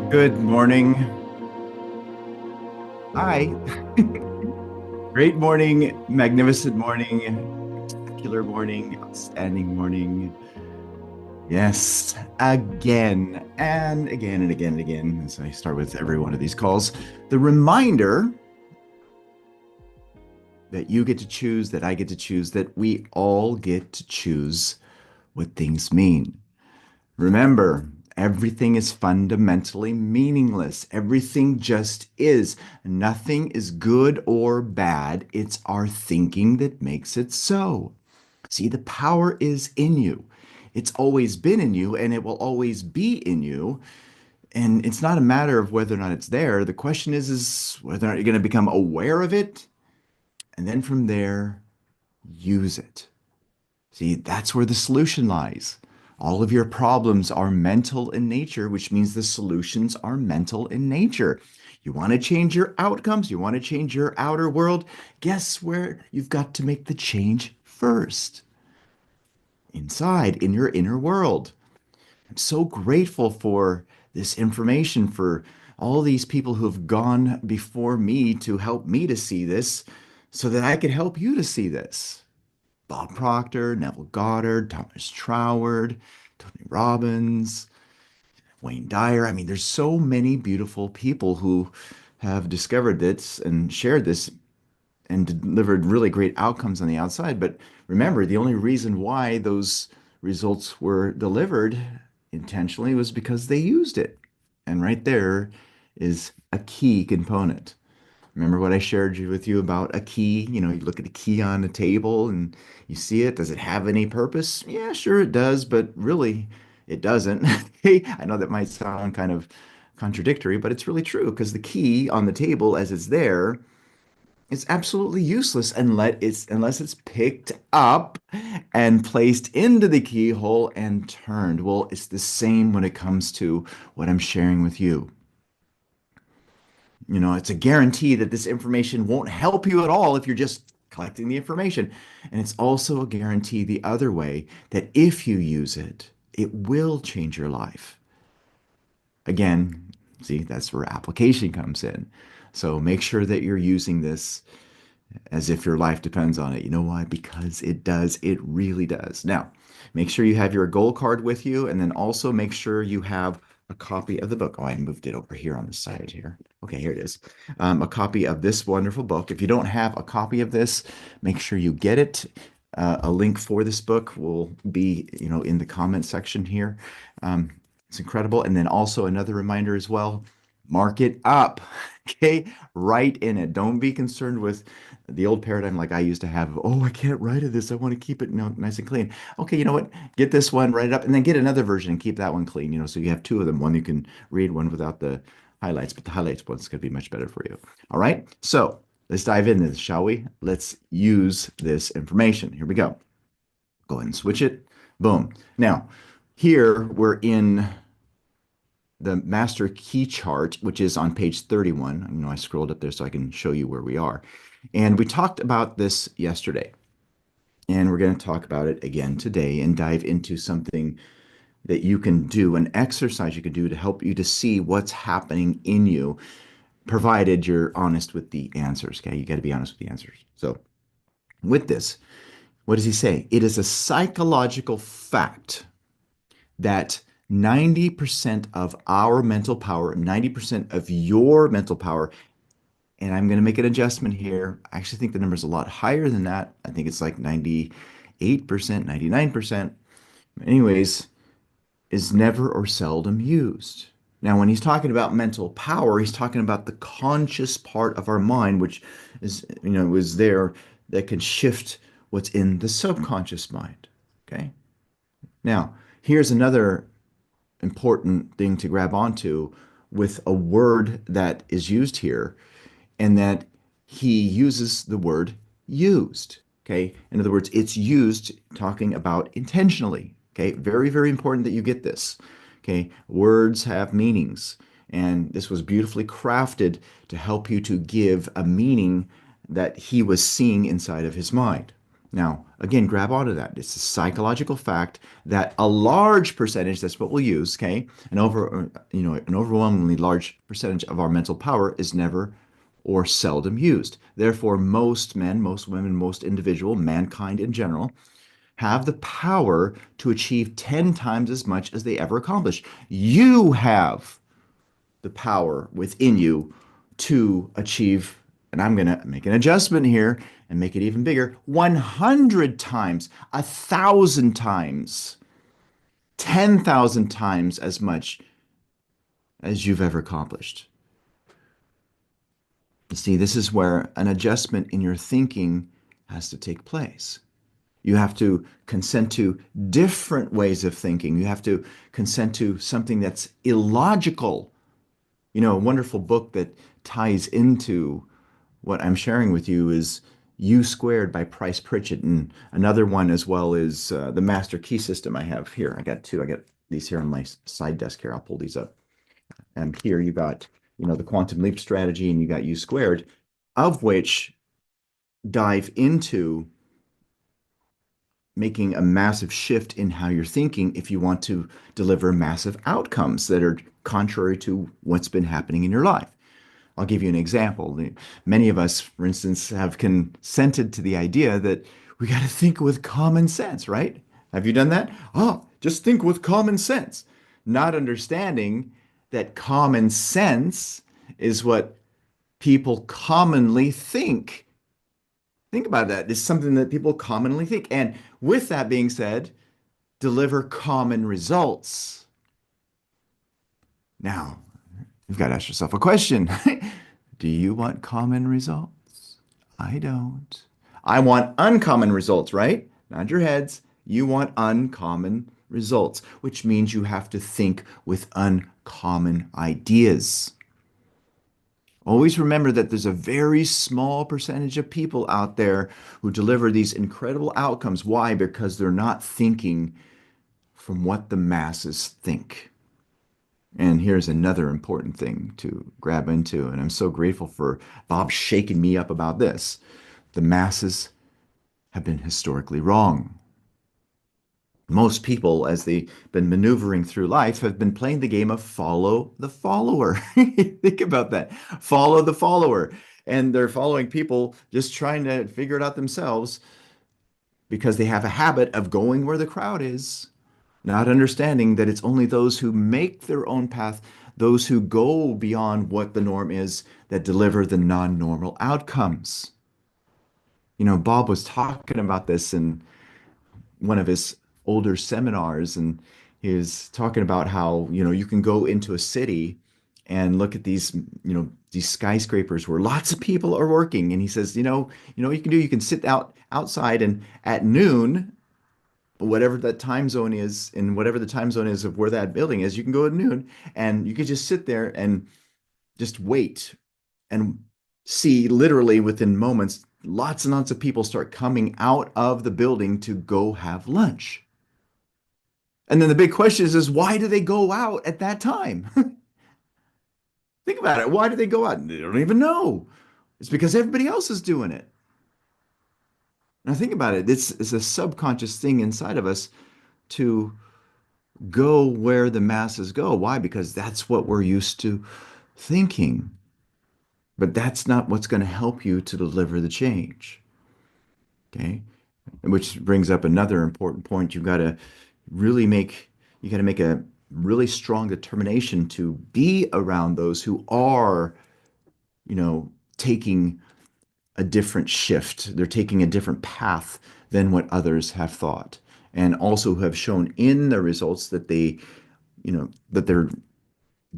Good morning. Hi. Great morning, magnificent morning, spectacular morning, outstanding morning. Yes, again and again and again and again, as I start with every one of these calls, the reminder that you get to choose, that I get to choose, that we all get to choose what things mean. Remember, everything is fundamentally meaningless. Everything just is. Nothing is good or bad. It's our thinking that makes it so. See, the power is in you. It's always been in you and it will always be in you. And it's not a matter of whether or not it's there. The question is whether or not you're going to become aware of it and then from there, use it. See, that's where the solution lies. All of your problems are mental in nature, which means the solutions are mental in nature. You want to change your outcomes, you want to change your outer world. Guess where you've got to make the change first? Inside, in your inner world. I'm so grateful for this information, for all these people who have gone before me to help me to see this so that I could help you to see this. Bob Proctor, Neville Goddard, Thomas Troward, Tony Robbins, Wayne Dyer. I mean, there's so many beautiful people who have discovered this and shared this and delivered really great outcomes on the outside. But remember, the only reason why those results were delivered intentionally was because they used it. And right there is a key component. Remember what I shared with you about a key? You know, you look at a key on a table and you see it. Does it have any purpose? Yeah, sure it does, but really it doesn't. Hey, I know that might sound kind of contradictory, but it's really true because the key on the table as it's there is absolutely useless unless it's picked up and placed into the keyhole and turned. Well, it's the same when it comes to what I'm sharing with you. You know, it's a guarantee that this information won't help you at all if you're just collecting the information. And it's also a guarantee the other way that if you use it, it will change your life. Again, see, that's where application comes in. So make sure that you're using this as if your life depends on it. You know why? Because it does. It really does. Now, make sure you have your goal card with you, and then also make sure you have a copy of the book. Oh, I moved it over here on the side here. Okay, here it is. A copy of this wonderful book. If you don't have a copy of this, make sure you get it. A link for this book will be, in the comment section here. Um, it's incredible. And then also another reminder as well, mark it up. Okay, write in it. Don't be concerned with the old paradigm like I used to have. Oh, I can't write of this. I want to keep it nice and clean. Okay, you know what? Get this one, write it up, and then get another version and keep that one clean. So you have two of them. One you can read, one without the highlights, but the highlights one's going to be much better for you. All right. So let's dive into this, shall we? Let's use this information. Here we go. Go ahead and switch it. Boom. Now, here we're in the master key chart, which is on page 31. I scrolled up there so I can show you where we are. And we talked about this yesterday. And we're going to talk about it again today and dive into something that you can do, an exercise you can do to help you to see what's happening in you, provided you're honest with the answers. Okay. You got to be honest with the answers. So, with this, what does he say? It is a psychological fact that 90% of our mental power, 90% of your mental power, and I'm going to make an adjustment here. I actually think the number is a lot higher than that. I think it's like 98%, 99%. Anyways, is never or seldom used. Now, when he's talking about mental power, he's talking about the conscious part of our mind, which is there that can shift what's in the subconscious mind. Okay. Now, here's another important thing to grab onto with a word that is used here, and that he uses the word used. Okay. In other words, it's used talking about intentionally. Okay. Very, very important that you get this. Okay. Words have meanings, and this was beautifully crafted to help you to give a meaning that he was seeing inside of his mind. Now, again, grab onto that. It's a psychological fact that a large percentage, that's what we'll use, okay? An overwhelmingly large percentage of our mental power is never or seldom used. Therefore, most men, most women, most individual, mankind in general, have the power to achieve 10 times as much as they ever accomplished. You have the power within you to achieve, and I'm going to make an adjustment here and make it even bigger, 100 times, 1,000 times, 10,000 times as much as you've ever accomplished. You see, this is where an adjustment in your thinking has to take place. You have to consent to different ways of thinking. You have to consent to something that's illogical. A wonderful book that ties into what I'm sharing with you is U Squared by Price Pritchett, and another one as well is the Master Key System I have here. I got two. I got these here on my side desk here. I'll pull these up. And here you got, the Quantum Leap strategy, and you got U Squared, of which dive into making a massive shift in how you're thinking if you want to deliver massive outcomes that are contrary to what's been happening in your life. I'll give you an example. Many of us, for instance, have consented to the idea that we got to think with common sense, right? Have you done that? Oh, just think with common sense. Not understanding that common sense is what people commonly think. Think about that. It's something that people commonly think. And with that being said, deliver common results. Now, you've got to ask yourself a question. Do you want common results? I don't. I want uncommon results, right? Nod your heads. You want uncommon results, which means you have to think with uncommon ideas. Always remember that there's a very small percentage of people out there who deliver these incredible outcomes. Why? Because they're not thinking from what the masses think. And here's another important thing to grab into, and I'm so grateful for Bob shaking me up about this. The masses have been historically wrong. Most people, as they've been maneuvering through life, have been playing the game of follow the follower. Think about that. Follow the follower. And they're following people just trying to figure it out themselves because they have a habit of going where the crowd is, not understanding that it's only those who make their own path, those who go beyond what the norm is, that deliver the non-normal outcomes. Bob was talking about this in one of his older seminars, and he was talking about how, you can go into a city and look at these skyscrapers where lots of people are working. And he says, you can do, you can sit outside, and at noon, whatever that time zone is, and whatever the time zone is of where that building is, you can go at noon and you can just sit there and just wait and see literally within moments, lots and lots of people start coming out of the building to go have lunch. And then the big question is why do they go out at that time? Think about it. Why do they go out? They don't even know. It's because everybody else is doing it. Now think about it. It's a subconscious thing inside of us to go where the masses go. Why? Because that's what we're used to thinking. But that's not what's going to help you to deliver the change. Okay? Which brings up another important point. You got to make a really strong determination to be around those who are, taking a different shift. They're taking a different path than what others have thought, and also have shown in the results that that they're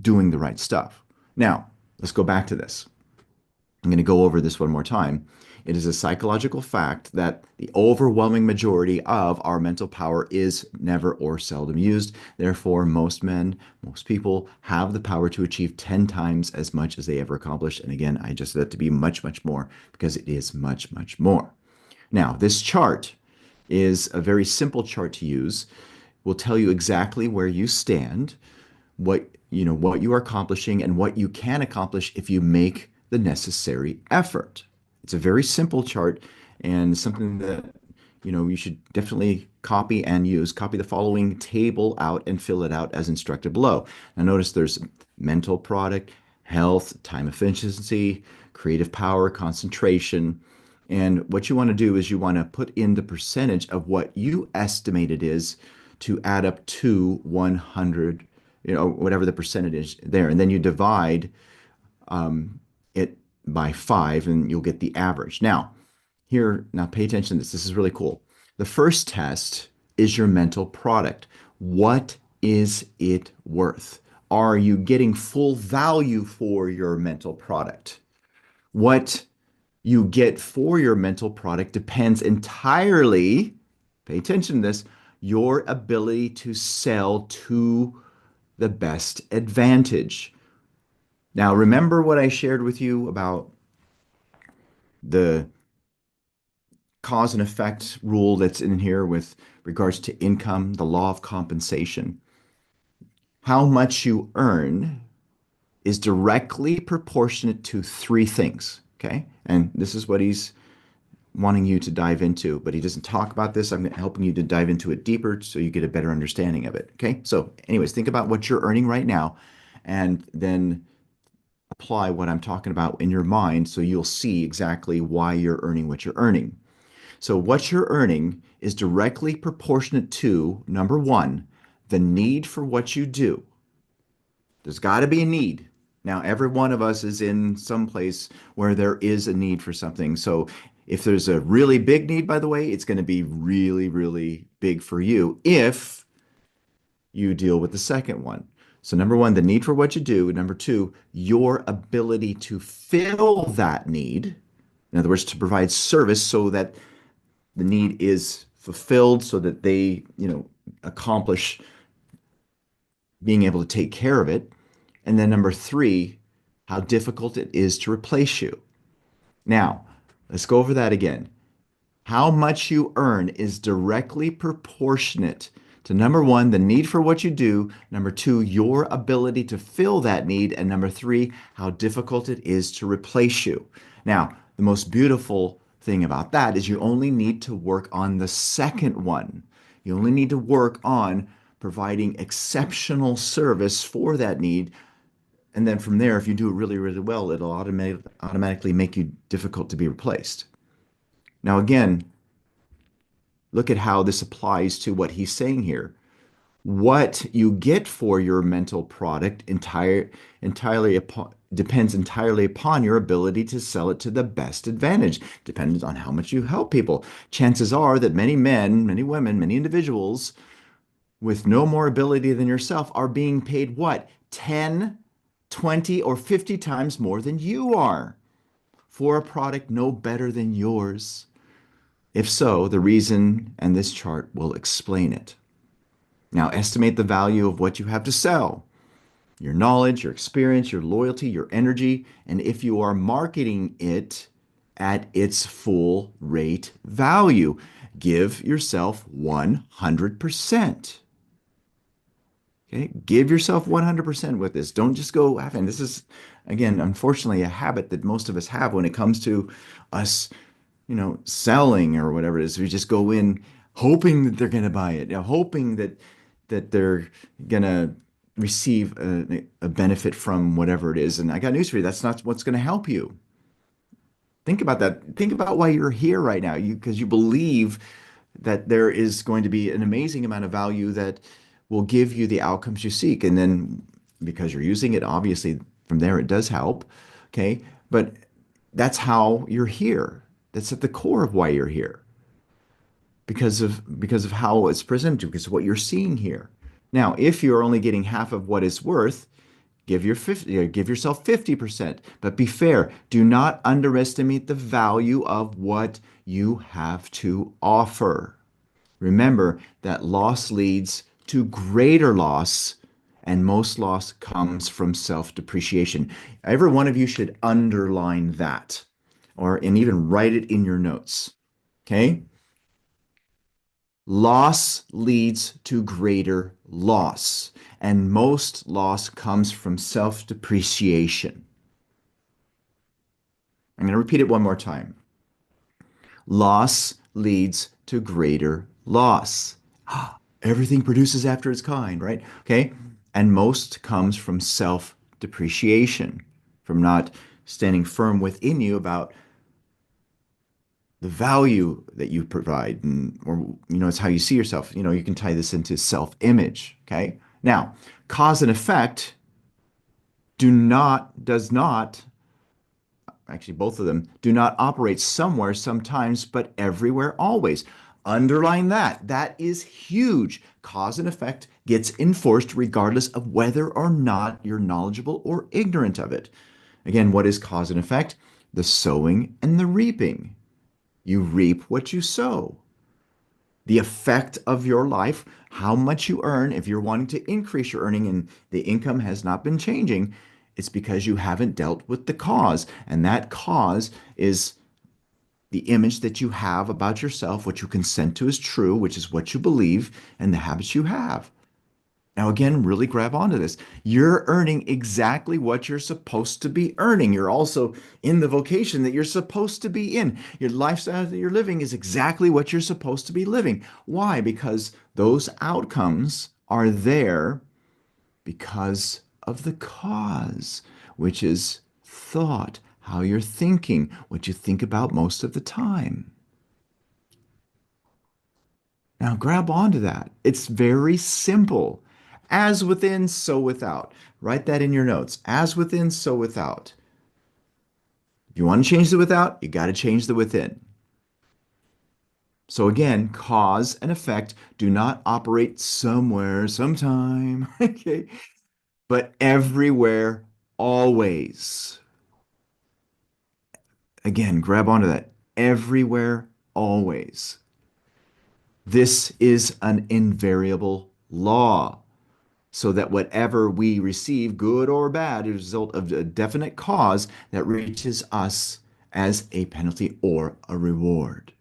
doing the right stuff. Now, let's go back to this. I'm going to go over this one more time. It is a psychological fact that the overwhelming majority of our mental power is never or seldom used. Therefore, most men, most people have the power to achieve 10 times as much as they ever accomplished. And again, I just said that to be much, much more because it is much, much more. Now, this chart is a very simple chart to use. Will tell you exactly where you stand, what you are accomplishing, and what you can accomplish if you make the necessary effort. It's a very simple chart and something that you should definitely copy the following table out and fill it out as instructed below. Now notice there's mental product, health, time efficiency, creative power, concentration. And what you want to do is you want to put in the percentage of what you estimate it is to add up to 100, whatever the percentage is there. And then you divide it by 5 and you'll get the average. Now pay attention to this. This is really cool. The first test is your mental product. What is it worth? Are you getting full value for your mental product? What you get for your mental product depends entirely, pay attention to this, your ability to sell to the best advantage. Now, remember what I shared with you about the cause and effect rule that's in here with regards to income, the law of compensation. How much you earn is directly proportionate to three things. Okay. And this is what he's wanting you to dive into, but he doesn't talk about this. I'm helping you to dive into it deeper so you get a better understanding of it. Okay. So, anyways, think about what you're earning right now and then apply what I'm talking about in your mind so you'll see exactly why you're earning what you're earning. So, what you're earning is directly proportionate to number one, the need for what you do. There's got to be a need. Now, every one of us is in some place where there is a need for something. So, if there's a really big need, by the way, it's going to be really, really big for you if you deal with the second one. So, number one, the need for what you do. Number two, your ability to fill that need. In other words, to provide service so that the need is fulfilled so that they, accomplish being able to take care of it. And then number three, how difficult it is to replace you. Now, let's go over that again. How much you earn is directly proportionate to number one, the need for what you do, number two, your ability to fill that need, and number three, how difficult it is to replace you. Now, the most beautiful thing about that is you only need to work on the second one. You only need to work on providing exceptional service for that need. And then from there, if you do it really, really well, it'll automatically make you difficult to be replaced. Now, again, look at how this applies to what he's saying here. What you get for your mental product depends entirely upon your ability to sell it to the best advantage, depends on how much you help people. Chances are that many men, many women, many individuals with no more ability than yourself are being paid what? 10, 20, or 50 times more than you are for a product no better than yours. If so, the reason and this chart will explain it. Now, estimate the value of what you have to sell, your knowledge, your experience, your loyalty, your energy, and if you are marketing it at its full rate value, give yourself 100%. Okay, give yourself 100% with this. Don't just go having. This is, again, unfortunately, a habit that most of us have when it comes to us, selling or whatever it is. We just go in hoping that they're going to buy it, hoping that they're going to receive a benefit from whatever it is. And I got news for you. That's not what's going to help you. Think about that. Think about why you're here right now. Because you believe that there is going to be an amazing amount of value that will give you the outcomes you seek. And then because you're using it, obviously from there it does help. Okay. But that's how you're here. That's at the core of why you're here. Because of how it's presented to you, because of what you're seeing here. Now, if you're only getting half of what it's worth, give yourself 50%. But be fair. Do not underestimate the value of what you have to offer. Remember that loss leads to greater loss, and most loss comes from self-depreciation. Every one of you should underline that, and even write it in your notes. Okay? Loss leads to greater loss, and most loss comes from self-depreciation. I'm going to repeat it one more time. Loss leads to greater loss. Everything produces after its kind, right? Okay. And most comes from self depreciation, from not standing firm within you about the value that you provide, and or it's how you see yourself. You can tie this into self-image. Okay. Now, cause and effect does not, actually both of them do not operate somewhere sometimes, but everywhere always. Underline that. That is huge. Cause and effect gets enforced regardless of whether or not you're knowledgeable or ignorant of it. Again, what is cause and effect? The sowing and the reaping. You reap what you sow. The effect of your life, how much you earn, if you're wanting to increase your earning and the income has not been changing, it's because you haven't dealt with the cause. And that cause is the image that you have about yourself, what you consent to as true, which is what you believe, and the habits you have. Now, again, really grab onto this. You're earning exactly what you're supposed to be earning. You're also in the vocation that you're supposed to be in. Your lifestyle that you're living is exactly what you're supposed to be living. Why? Because those outcomes are there because of the cause, which is thought, how you're thinking, what you think about most of the time. Now grab onto that. It's very simple. As within, so without. Write that in your notes. As within, so without. If you want to change the without, you got to change the within. So again, cause and effect do not operate somewhere, sometime, okay, but everywhere, always. Again, grab onto that. Everywhere, always. This is an invariable law, so that whatever we receive, good or bad, is a result of a definite cause that reaches us as a penalty or a reward.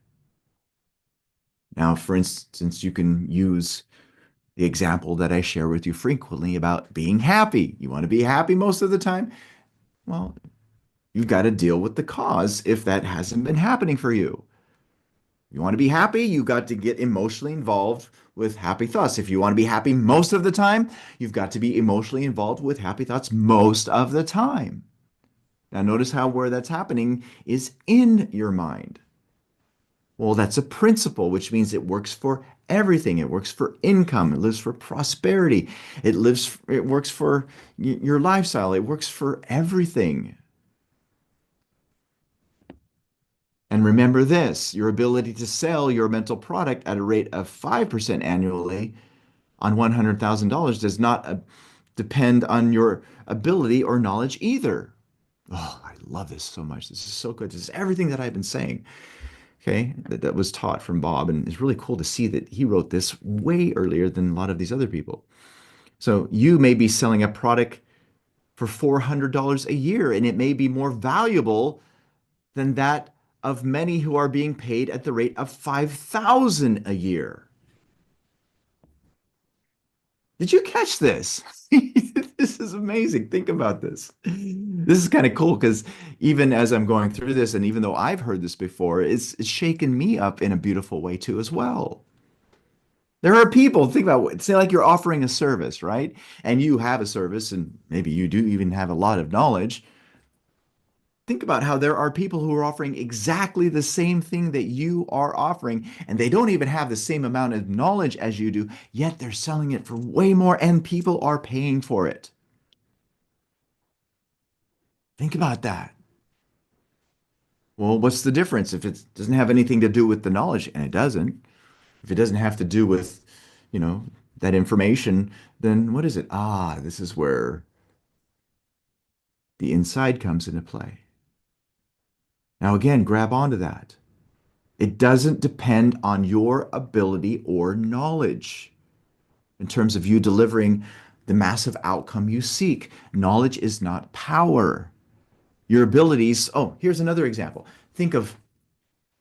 Now, for instance, you can use the example that I share with you frequently about being happy. You want to be happy most of the time? Well, you've got to deal with the cause if that hasn't been happening for you. You want to be happy, you got to get emotionally involved with happy thoughts. If you want to be happy most of the time, you've got to be emotionally involved with happy thoughts most of the time. Now, notice how where that's happening is in your mind. Well, that's a principle, which means it works for everything. It works for income. It lives for prosperity. It works for your lifestyle. It works for everything. And remember this, your ability to sell your mental product at a rate of 5% annually on $100,000 does not depend on your ability or knowledge either. Oh, I love this so much. This is so good. This is everything that I've been saying. Okay, that was taught from Bob, and it's really cool to see that he wrote this way earlier than a lot of these other people. So you may be selling a product for $400 a year, and it may be more valuable than that of many who are being paid at the rate of 5,000 a year. Did you catch this? This is amazing. Think about this. This is kind of cool because even as I'm going through this, and even though I've heard this before, it's shaken me up in a beautiful way too, as well. There are people, think about it, say like you're offering a service, right? And you have a service, and maybe you do even have a lot of knowledge. Think about how there are people who are offering exactly the same thing that you are offering, and they don't even have the same amount of knowledge as you do, yet they're selling it for way more, and people are paying for it. Think about that. Well, what's the difference if it doesn't have anything to do with the knowledge? And it doesn't. If it doesn't have to do with, you know, that information, then what is it? Ah, this is where the inside comes into play. Now, again, grab onto that. It doesn't depend on your ability or knowledge in terms of you delivering the massive outcome you seek. Knowledge is not power. Your abilities. Oh, here's another example. Think of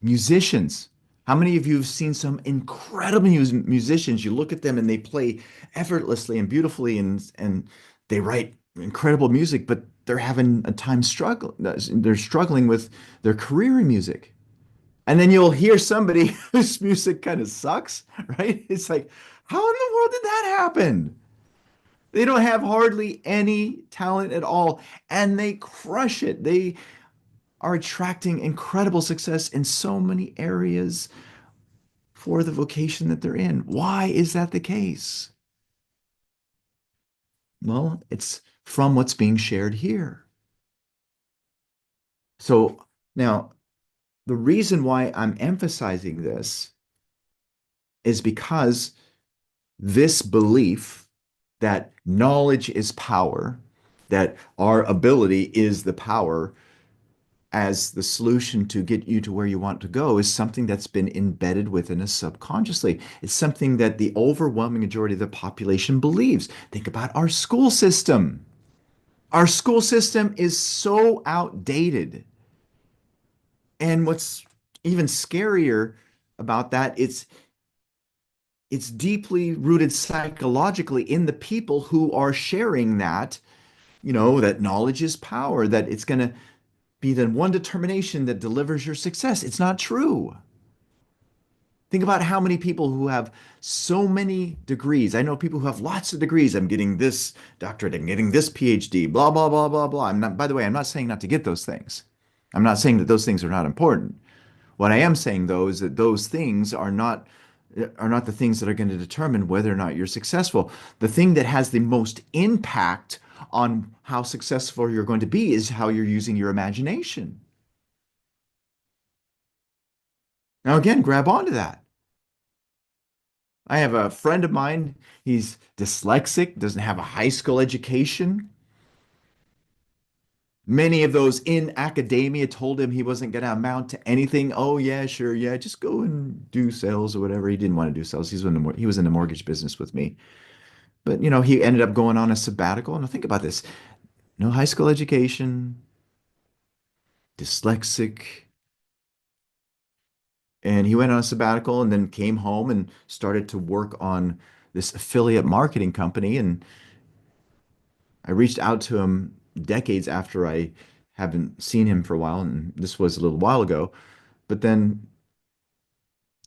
musicians. How many of you have seen some incredible musicians? You look at them and they play effortlessly and beautifully, and they write incredible music, but they're having a time struggle. They're struggling with their career in music. And then you'll hear somebody whose music kind of sucks, right? It's like, how in the world did that happen? They don't have hardly any talent at all, and they crush it. They are attracting incredible success in so many areas for the vocation that they're in. Why is that the case? Well, it's from what's being shared here. So now, the reason why I'm emphasizing this is because this belief that knowledge is power, that our ability is the power as the solution to get you to where you want to go is something that's been embedded within us subconsciously. It's something that the overwhelming majority of the population believes. Think about our school system. Our school system is so outdated. And what's even scarier about that, it's deeply rooted psychologically in the people who are sharing that, that knowledge is power, that it's going to be the one determination that delivers your success. It's not true. Think about how many people who have so many degrees. I know people who have lots of degrees. I'm getting this doctorate, I'm getting this PhD, blah, blah, blah, blah, blah. I'm not, by the way, I'm not saying not to get those things. I'm not saying that those things are not important. What I am saying though is that those things are not the things that are going to determine whether or not you're successful. The thing that has the most impact on how successful you're going to be is how you're using your imagination. Now, again, grab onto that. I have a friend of mine, he's dyslexic, doesn't have a high school education. Many of those in academia told him he wasn't going to amount to anything. Oh, yeah, sure. Yeah, just go and do sales or whatever. He didn't want to do sales. He was in the mortgage business with me. But, he ended up going on a sabbatical. Now, think about this. No high school education, dyslexic, and he went on a sabbatical and then came home and started to work on this affiliate marketing company. And I reached out to him decades after I haven't seen him for a while, and this was a little while ago. But then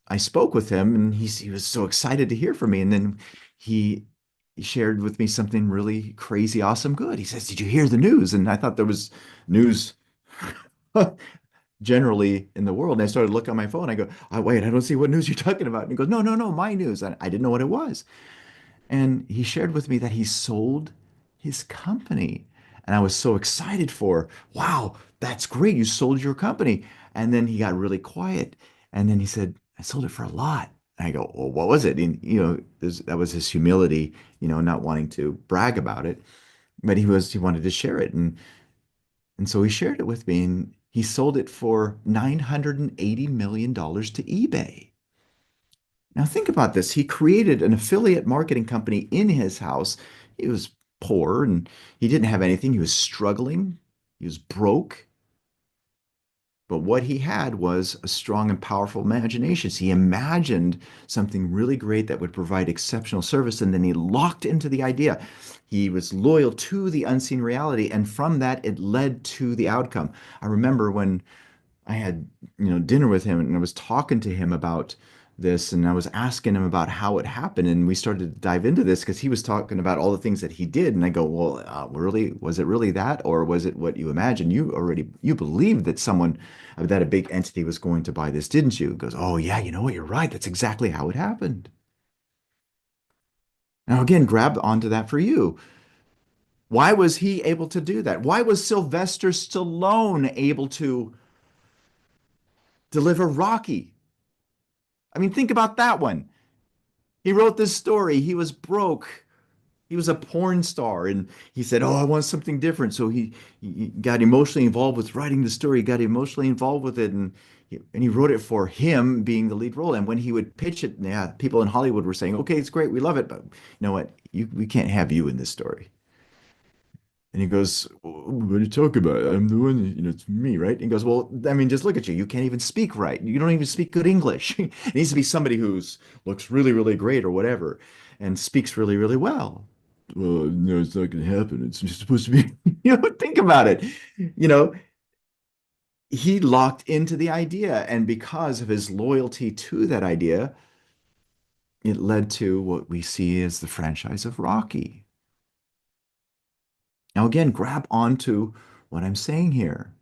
I spoke with him, and he was so excited to hear from me. And then he he shared with me something really crazy, awesome, good. He says, "Did you hear the news?" And I thought there was news generally in the world. And I started looking on my phone. I go, "Oh, wait, I don't see what news you're talking about." And he goes, "No, no, no, my news." And I didn't know what it was. And he shared with me that he sold his company. And I was so excited for, wow, that's great. You sold your company. And then he got really quiet. And then he said, I sold it for a lot. And I go, well, what was it? And, that was his humility, not wanting to brag about it, but he wanted to share it. And so he shared it with me, and he sold it for $980 million to eBay. Now, think about this. He created an affiliate marketing company in his house. He was poor and he didn't have anything. He was struggling. He was broke. But what he had was a strong and powerful imagination. So he imagined something really great that would provide exceptional service. And then he locked into the idea. He was loyal to the unseen reality. And from that, it led to the outcome. I remember when I had, dinner with him and I was talking to him about this and I was asking him about how it happened and we started to dive into this because he was talking about all the things that he did and I go, well, really, was it really that or was it what you imagined? You believed that that a big entity was going to buy this, didn't you? He goes, oh yeah, you know what? You're right. That's exactly how it happened. Now again, grab onto that for you. Why was he able to do that? Why was Sylvester Stallone able to deliver Rocky? I mean, think about that one. He wrote this story. He was broke. He was a porn star, and he said, "Oh, I want something different." So he got emotionally involved with writing the story. He got emotionally involved with it, and he wrote it for him being the lead role. And when he would pitch it, yeah, people in Hollywood were saying, "Okay, it's great, we love it, but you know what? We can't have you in this story." And he goes, "What are you talking about? I'm the one, it's me, right?" And he goes, "Well, I mean, just look at you. You can't even speak right. You don't even speak good English. It needs to be somebody who's looks really, really great or whatever and speaks really, really well." Well, no, it's not going to happen. It's just supposed to be, think about it. You know, he locked into the idea. And because of his loyalty to that idea, it led to what we see as the franchise of Rocky. Now, again, grab onto what I'm saying here.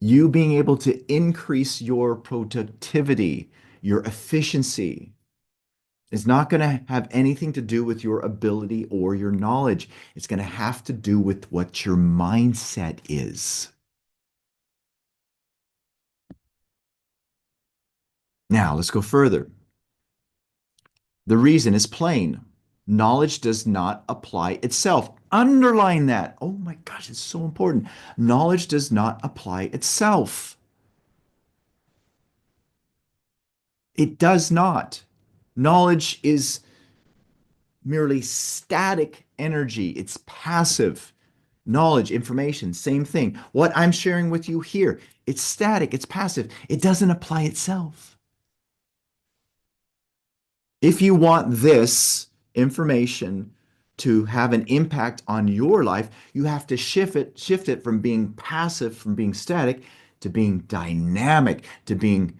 You being able to increase your productivity, your efficiency, is not going to have anything to do with your ability or your knowledge. It's going to have to do with what your mindset is. Now, let's go further. The reason is plain. Knowledge does not apply itself. Underline that. Oh my gosh, it's so important. Knowledge does not apply itself. It does not. Knowledge is merely static energy, it's passive. Knowledge, information, same thing. What I'm sharing with you here, it's static, it's passive, it doesn't apply itself. If you want this information to have an impact on your life, you have to shift it from being passive, from being static, to being dynamic, to being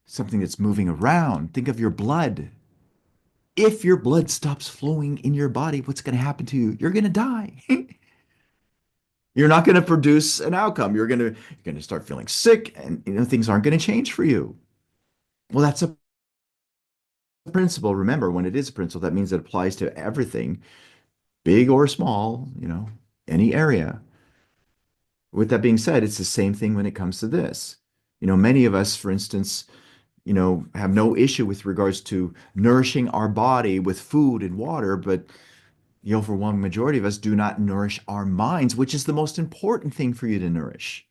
something that's moving around. Think of your blood. If your blood stops flowing in your body, what's going to happen to you? You're going to die. You're not going to produce an outcome. You're going to start feeling sick, and things aren't going to change for you. Well, that's a principle. Remember, when it is a principle, that means it applies to everything, big or small, any area. With that being said, it's the same thing when it comes to this. Many of us, for instance, have no issue with regards to nourishing our body with food and water, but the overwhelming majority of us do not nourish our minds, which is the most important thing for you to nourish.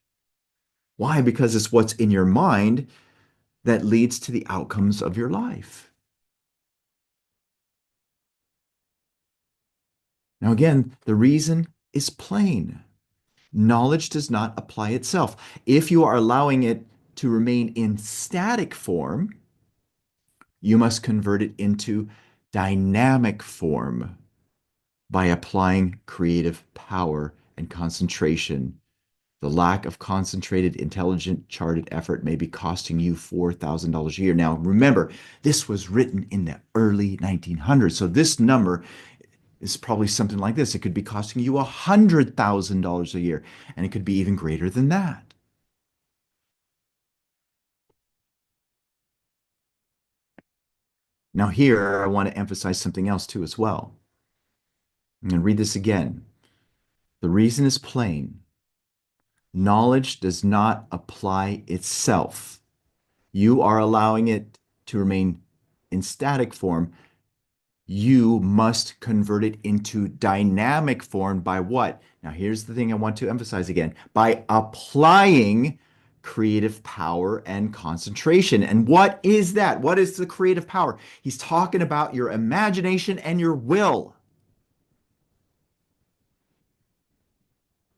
Why? Because it's what's in your mind that leads to the outcomes of your life. Now, again, the reason is plain. Knowledge does not apply itself. If you are allowing it to remain in static form, you must convert it into dynamic form by applying creative power and concentration. The lack of concentrated, intelligent, charted effort may be costing you $4,000 a year. Now, remember, this was written in the early 1900s. So this number is probably something like this. It could be costing you $100,000 a year, and it could be even greater than that. Now, here, I want to emphasize something else too as well. I'm going to read this again. The reason is plain. Knowledge does not apply itself. You are allowing it to remain in static form. You must convert it into dynamic form by what? Now, here's the thing I want to emphasize again, by applying creative power and concentration. And what is that? What is the creative power? He's talking about your imagination and your will.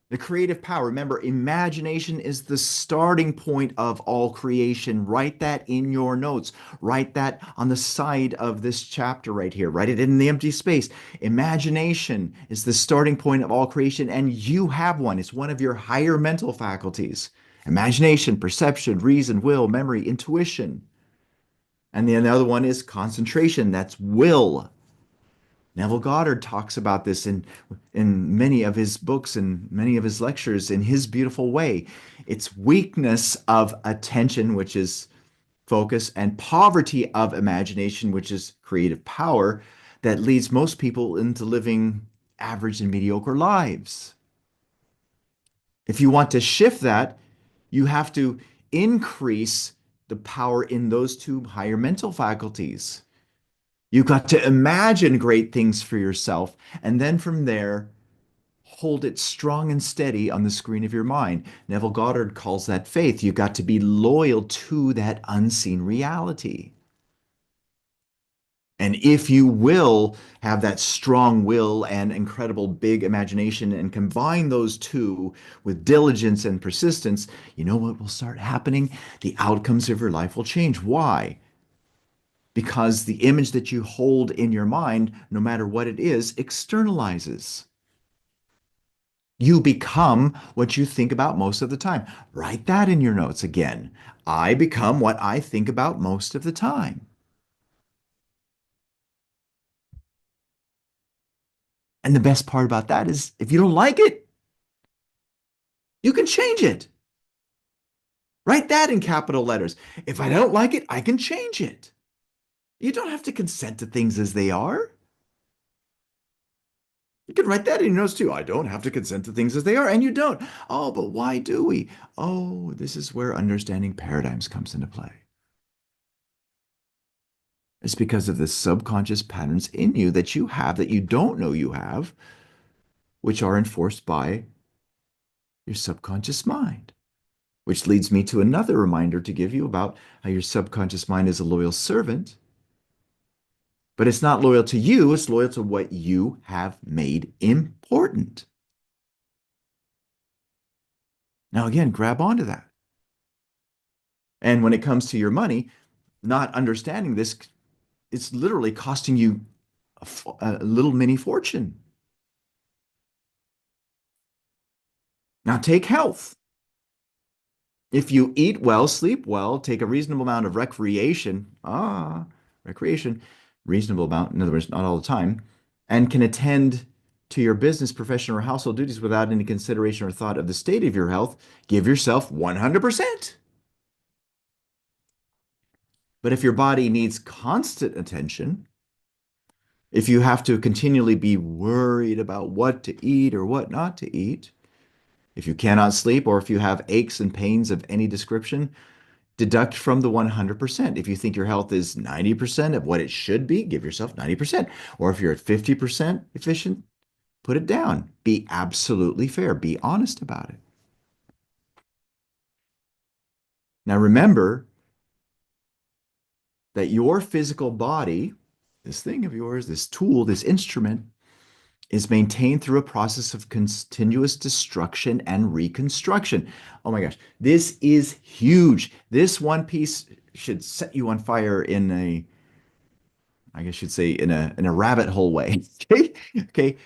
The creative power. Remember, imagination is the starting point of all creation. Write that in your notes. Write that on the side of this chapter right here. Write it in the empty space. Imagination is the starting point of all creation, and you have one. It's one of your higher mental faculties. Imagination, perception, reason, will, memory, intuition. And the other one is concentration. That's will. Neville Goddard talks about this in many of his books and many of his lectures in his beautiful way. It's weakness of attention, which is focus, and poverty of imagination, which is creative power, that leads most people into living average and mediocre lives. If you want to shift that, you have to increase the power in those two higher mental faculties. You got to imagine great things for yourself, and then from there, hold it strong and steady on the screen of your mind. Neville Goddard calls that faith. You got to be loyal to that unseen reality. And if you will have that strong will and incredible big imagination and combine those two with diligence and persistence, you know what will start happening? The outcomes of your life will change. Why? Because the image that you hold in your mind, no matter what it is, externalizes. You become what you think about most of the time. Write that in your notes again. I become what I think about most of the time. And the best part about that is if you don't like it, you can change it. Write that in capital letters. If I don't like it, I can change it. You don't have to consent to things as they are. You can write that in your notes too. I don't have to consent to things as they are, and you don't. Oh, but why do we? Oh, this is where understanding paradigms comes into play. It's because of the subconscious patterns in you that you have that you don't know you have, which are enforced by your subconscious mind. Which leads me to another reminder to give you about how your subconscious mind is a loyal servant, but it's not loyal to you, it's loyal to what you have made important. Now, again, grab onto that. And when it comes to your money, not understanding this, it's literally costing you a little mini fortune. Now, take health. If you eat well, sleep well, take a reasonable amount of recreation, reasonable amount, in other words, not all the time, and can attend to your business, profession, or household duties without any consideration or thought of the state of your health, give yourself 100%. But if your body needs constant attention, if you have to continually be worried about what to eat or what not to eat, if you cannot sleep, or if you have aches and pains of any description, deduct from the 100%. If you think your health is 90% of what it should be, give yourself 90%. Or if you're at 50% efficient, put it down. Be absolutely fair. Be honest about it. Now, remember that your physical body, this thing of yours, this tool, this instrument, is maintained through a process of continuous destruction and reconstruction. Oh my gosh, this is huge. This one piece should set you on fire in a, I guess you'd say, in a rabbit hole way. Okay. Okay.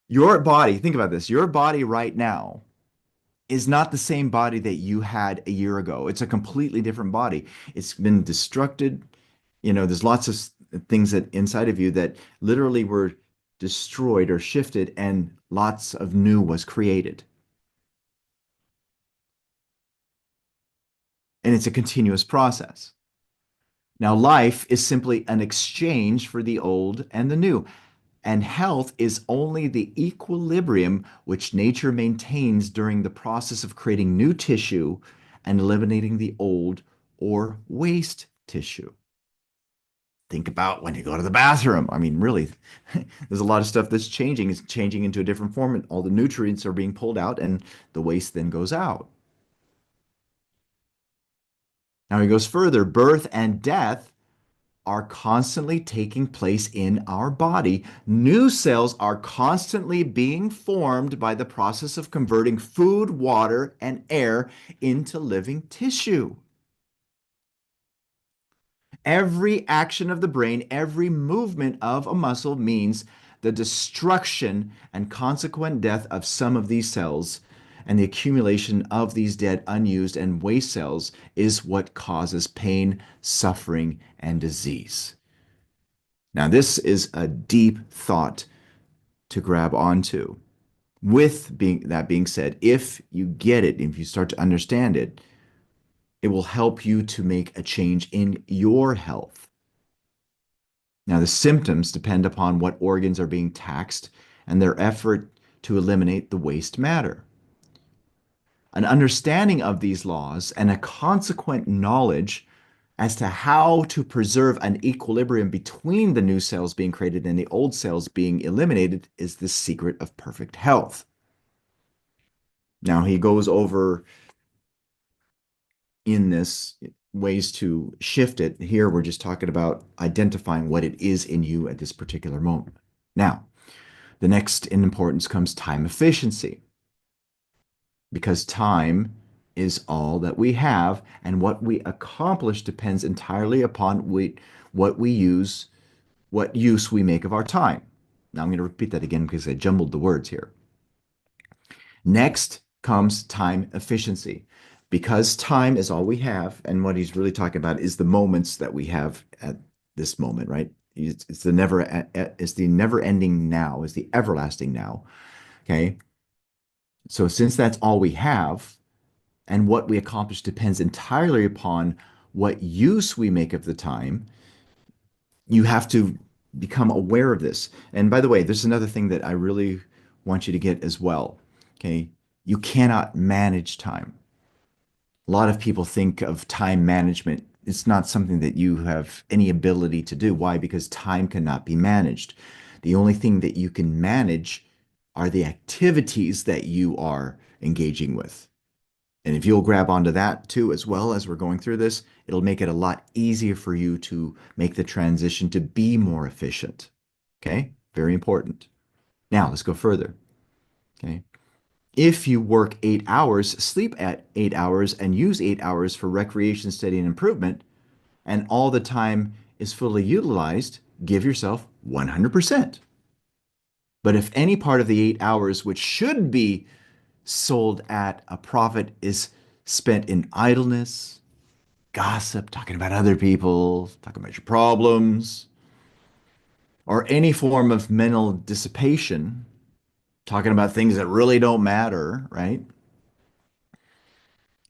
Your body, think about this. Your body right now is not the same body that you had a year ago. It's a completely different body. It's been destructed. There's lots of things that inside of you that literally were destroyed or shifted, and lots of new was created. And it's a continuous process. Now, life is simply an exchange for the old and the new. And health is only the equilibrium which nature maintains during the process of creating new tissue and eliminating the old or waste tissue. Think about when you go to the bathroom. I mean, really, there's a lot of stuff that's changing. It's changing into a different form, and all the nutrients are being pulled out, and the waste then goes out. Now he goes further, birth and death are constantly taking place in our body. New cells are constantly being formed by the process of converting food, water, and air into living tissue. Every action of the brain, every movement of a muscle means the destruction and consequent death of some of these cells, and the accumulation of these dead, unused, and waste cells is what causes pain, suffering, and disease. Now, this is a deep thought to grab onto. That being said, if you get it, if you start to understand it, it will help you to make a change in your health. Now, the symptoms depend upon what organs are being taxed and their effort to eliminate the waste matter. An understanding of these laws and a consequent knowledge as to how to preserve an equilibrium between the new cells being created and the old cells being eliminated is the secret of perfect health. Now, he goes over in this ways to shift it. Here, we're just talking about identifying what it is in you at this particular moment. Now, the next in importance comes time efficiency, because time is all that we have, and what we accomplish depends entirely upon what we use, what use we make of our time. Now, I'm going to repeat that again because I jumbled the words here. Next comes time efficiency. Because time is all we have, and what he's really talking about is the moments that we have at this moment, right? It's the never ending now, is the everlasting now. Okay. So since that's all we have, and what we accomplish depends entirely upon what use we make of the time, you have to become aware of this. And by the way, there's another thing that I really want you to get as well. Okay. You cannot manage time. A lot of people think of time management. It's not something that you have any ability to do. Why? Because time cannot be managed. The only thing that you can manage are the activities that you are engaging with. And if you'll grab onto that too, as well as we're going through this, it'll make it a lot easier for you to make the transition to be more efficient. Okay? Very important. Now, let's go further. Okay? If you work 8 hours, sleep at 8 hours, and use 8 hours for recreation, study, and improvement, and all the time is fully utilized, give yourself 100%. But if any part of the 8 hours, which should be sold at a profit, is spent in idleness, gossip, talking about other people, talking about your problems, or any form of mental dissipation, talking about things that really don't matter, right?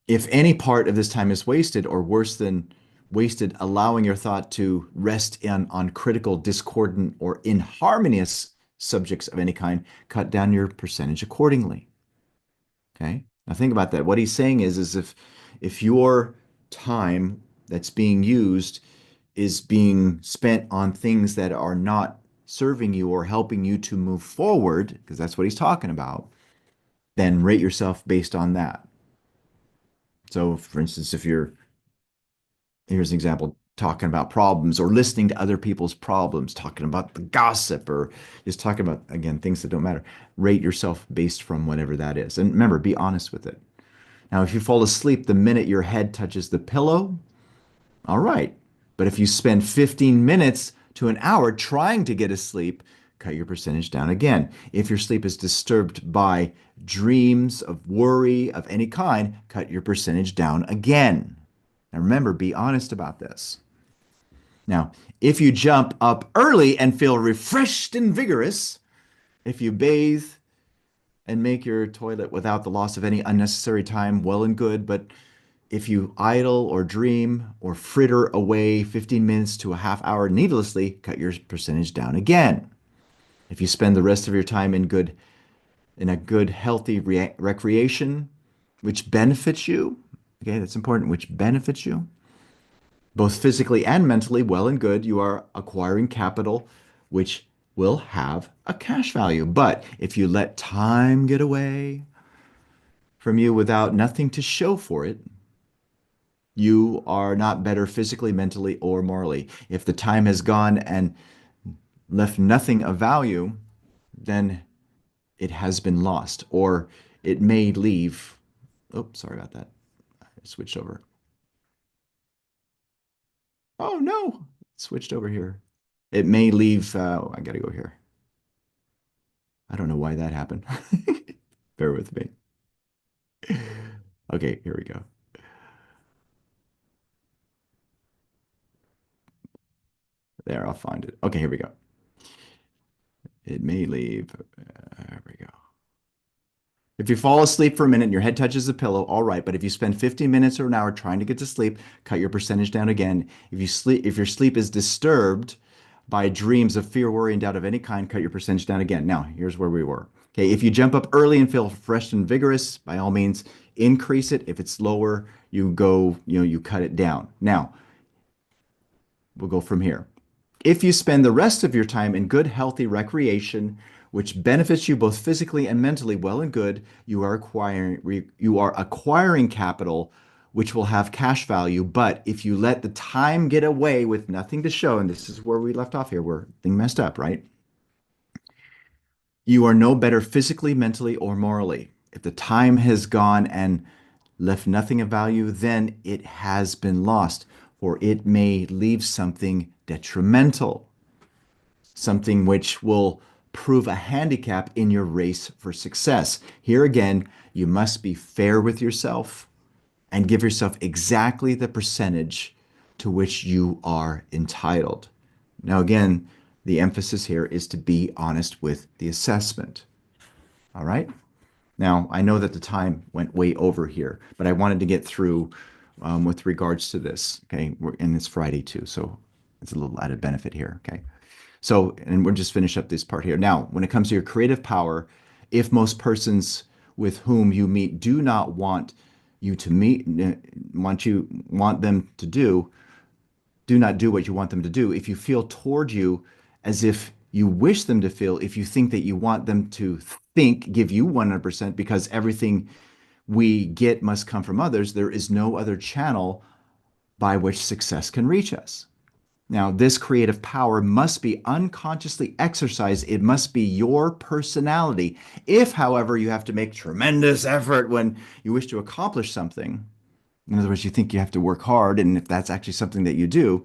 If any part of this time is wasted, or worse than wasted, allowing your thought to rest on critical, discordant, or inharmonious subjects of any kind, cut down your percentage accordingly. Okay. Now think about that. What he's saying is if your time that's being used is being spent on things that are not serving you or helping you to move forward, because that's what he's talking about, then rate yourself based on that. So, for instance, if you're, here's an example, talking about problems or listening to other people's problems, talking about the gossip or just talking about, again, things that don't matter, rate yourself based from whatever that is. And remember, be honest with it. Now, if you fall asleep the minute your head touches the pillow, all right. But if you spend 15 minutes to an hour trying to get asleep, cut your percentage down again. If your sleep is disturbed by dreams of worry of any kind, cut your percentage down again. Now remember, be honest about this. Now, if you jump up early and feel refreshed and vigorous, if you bathe and make your toilet without the loss of any unnecessary time, well and good. But if you idle or dream or fritter away 15 minutes to a half hour needlessly, cut your percentage down again. If you spend the rest of your time in a good, healthy recreation, which benefits you, okay, that's important, which benefits you, both physically and mentally, well and good, you are acquiring capital, which will have a cash value. But if you let time get away from you without nothing to show for it, you are not better physically, mentally, or morally. If the time has gone and left nothing of value, then it has been lost, or it may leave. Oh, sorry about that. I switched over. Oh no, switched over here. It may leave. I gotta go here. I don't know why that happened. Bear with me. Okay, here we go. There, I'll find it. Okay, here we go. It may leave. There we go. If you fall asleep for a minute and your head touches the pillow, all right. But if you spend 15 minutes or an hour trying to get to sleep, cut your percentage down again. If your sleep is disturbed by dreams of fear, worry, and doubt of any kind, cut your percentage down again. Now, here's where we were. Okay, if you jump up early and feel fresh and vigorous, by all means, increase it. If it's lower, you go, you cut it down. Now, we'll go from here. If you spend the rest of your time in good, healthy recreation, which benefits you both physically and mentally, well and good, you are acquiring capital, which will have cash value. But if you let the time get away with nothing to show, and this is where we left off here, where thing messed up, right? You are no better physically, mentally, or morally. If the time has gone and left nothing of value, then it has been lost, or it may leave something detrimental, something which will prove a handicap in your race for success. Here again, you must be fair with yourself and give yourself exactly the percentage to which you are entitled. Now, again, the emphasis here is to be honest with the assessment. All right. Now, I know that the time went way over here, but I wanted to get through with regards to this. Okay. And it's Friday too. So it's a little added benefit here. Okay. So, and we'll just finish up this part here. Now, when it comes to your creative power, if most persons with whom you meet do not want you to meet, want them to do not do what you want them to do. If you feel toward you as if you wish them to feel, if you think that you want them to think, give you 100% because everything we get must come from others, there is no other channel by which success can reach us. Now, this creative power must be unconsciously exercised. It must be your personality. If, however, you have to make tremendous effort when you wish to accomplish something, in other words, you think you have to work hard, and if that's actually something that you do,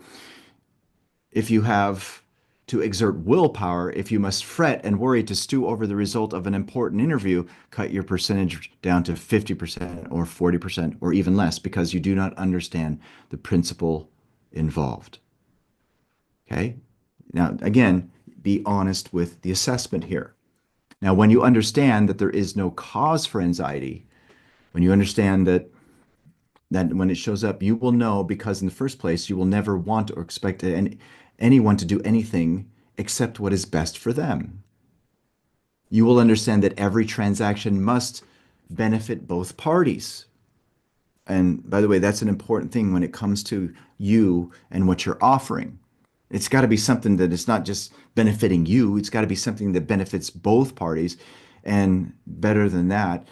if you have to exert willpower, if you must fret and worry to stew over the result of an important interview, cut your percentage down to 50% or 40% or even less because you do not understand the principle involved. Okay? Now, again, be honest with the assessment here. Now, when you understand that there is no cause for anxiety, when you understand that when it shows up, you will know because in the first place, you will never want or expect anyone to do anything except what is best for them. You will understand that every transaction must benefit both parties. And by the way, that's an important thing when it comes to you and what you're offering. It's got to be something that is not just benefiting you, it's got to be something that benefits both parties. And better than that,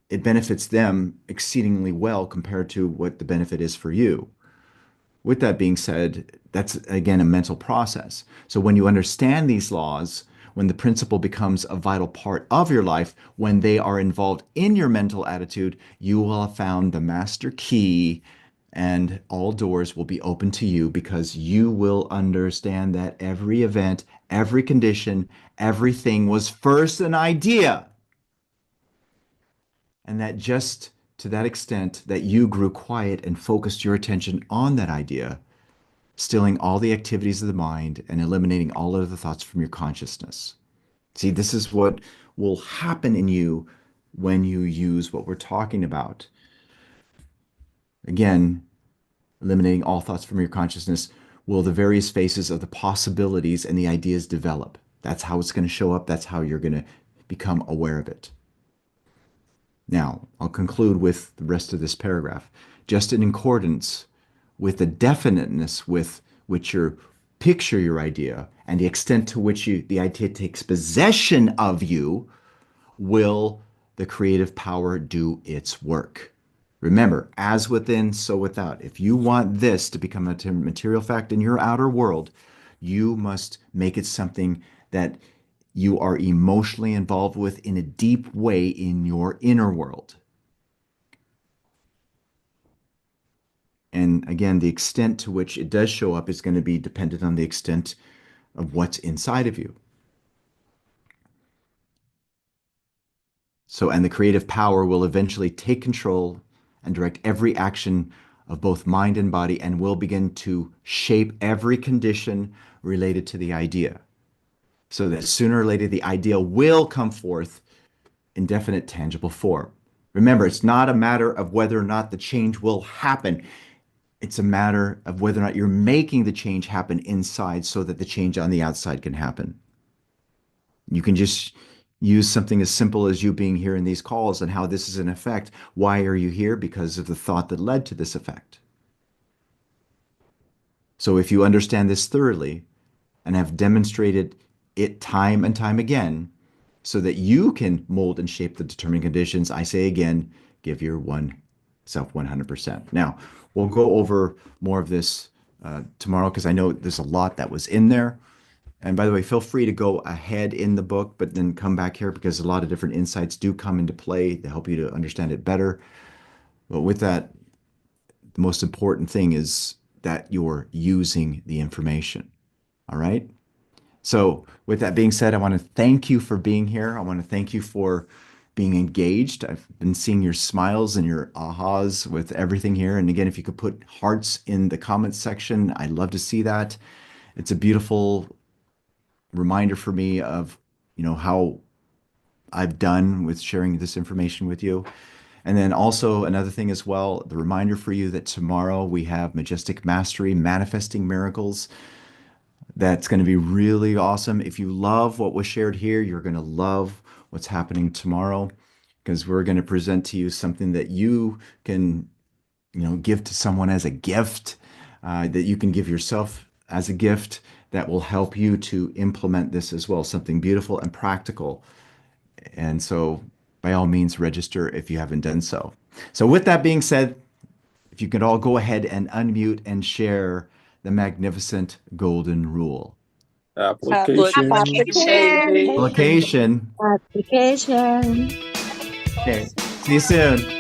it benefits them exceedingly well compared to what the benefit is for you. With that being said, that's again a mental process. So when you understand these laws, when the principle becomes a vital part of your life, when they are involved in your mental attitude, you will have found the master key and all doors will be open to you because you will understand that every event, every condition, everything was first an idea. And that just to that extent that you grew quiet and focused your attention on that idea, stilling all the activities of the mind and eliminating all of the thoughts from your consciousness. See, this is what will happen in you when you use what we're talking about. Again, eliminating all thoughts from your consciousness will the various faces of the possibilities and the ideas develop. That's how it's going to show up. That's how you're going to become aware of it. Now, I'll conclude with the rest of this paragraph. Just in accordance with the definiteness with which you picture your idea and the extent to which the idea takes possession of you, will the creative power do its work. Remember, as within, so without. If you want this to become a material fact in your outer world, you must make it something that you are emotionally involved with in a deep way in your inner world. And again, the extent to which it does show up is going to be dependent on the extent of what's inside of you. So, and the creative power will eventually take control and direct every action of both mind and body and will begin to shape every condition related to the idea. So that sooner or later, the idea will come forth in definite, tangible form. Remember, it's not a matter of whether or not the change will happen. It's a matter of whether or not you're making the change happen inside so that the change on the outside can happen. You can just use something as simple as you being here in these calls and how this is an effect. Why are you here? Because of the thought that led to this effect. So if you understand this thoroughly and have demonstrated it time and time again, so that you can mold and shape the determining conditions, I say again, give your self 100%. Now, we'll go over more of this tomorrow because I know there's a lot that was in there. And by the way, feel free to go ahead in the book, but then come back here because a lot of different insights do come into play to help you to understand it better. But with that, the most important thing is that you're using the information. All right? So, with that being said, I want to thank you for being here. I want to thank you for being engaged. I've been seeing your smiles and your ahas with everything here. And again, if you could put hearts in the comments section, I'd love to see that. It's a beautiful reminder for me of, how I've done with sharing this information with you. And then also another thing as well, the reminder for you that tomorrow we have Majestic Mastery, Manifesting Miracles. That's going to be really awesome. If you love what was shared here, you're going to love what's happening tomorrow because we're going to present to you something that you can, give to someone as a gift, that you can give yourself as a gift that will help you to implement this as well, something beautiful and practical. And so, by all means, register if you haven't done so. So, with that being said, if you could all go ahead and unmute and share the magnificent golden rule. Application. Application. Application. Application. Okay. See you soon.